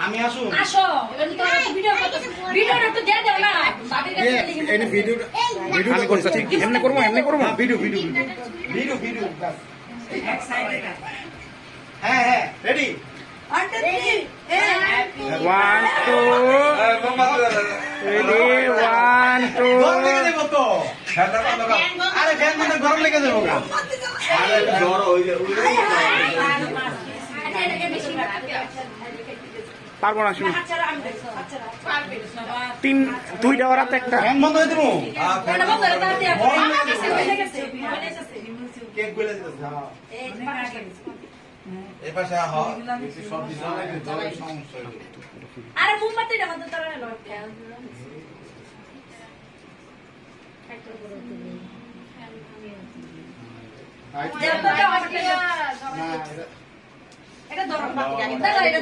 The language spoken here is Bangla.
আমি আসুন আসো এবার তো ভিডিও করতেছ ভিডিওটা একটু দিয়ে দাও না বাবির কাছে লিখে এই ভিডিও আমি করতেছি এমনি করবো ভিডিও এক সাইডে হ্যাঁ হ্যাঁ রেডি 1 2 3 রেডি 1 2 গরম লেগে যাবো তো আরে ফ্যান বন্ধ গরম লেগে যাবো আরে জ্বর হই যাবে পারবো না শুনো তিন দুইটা ওর হাতে একটা ফ্যান বন্ধ হয়ে দেবো এটা বন্ধ করে তাতে আমার কাছে হয়ে গেছে কেক বলে দিতেছে এই পাশে আহ সব দিশা লাগে জলের সমস্যা আরে মোমবাতিটা মত তোরা না এটা ধরো বাতি জানি দাদা এটা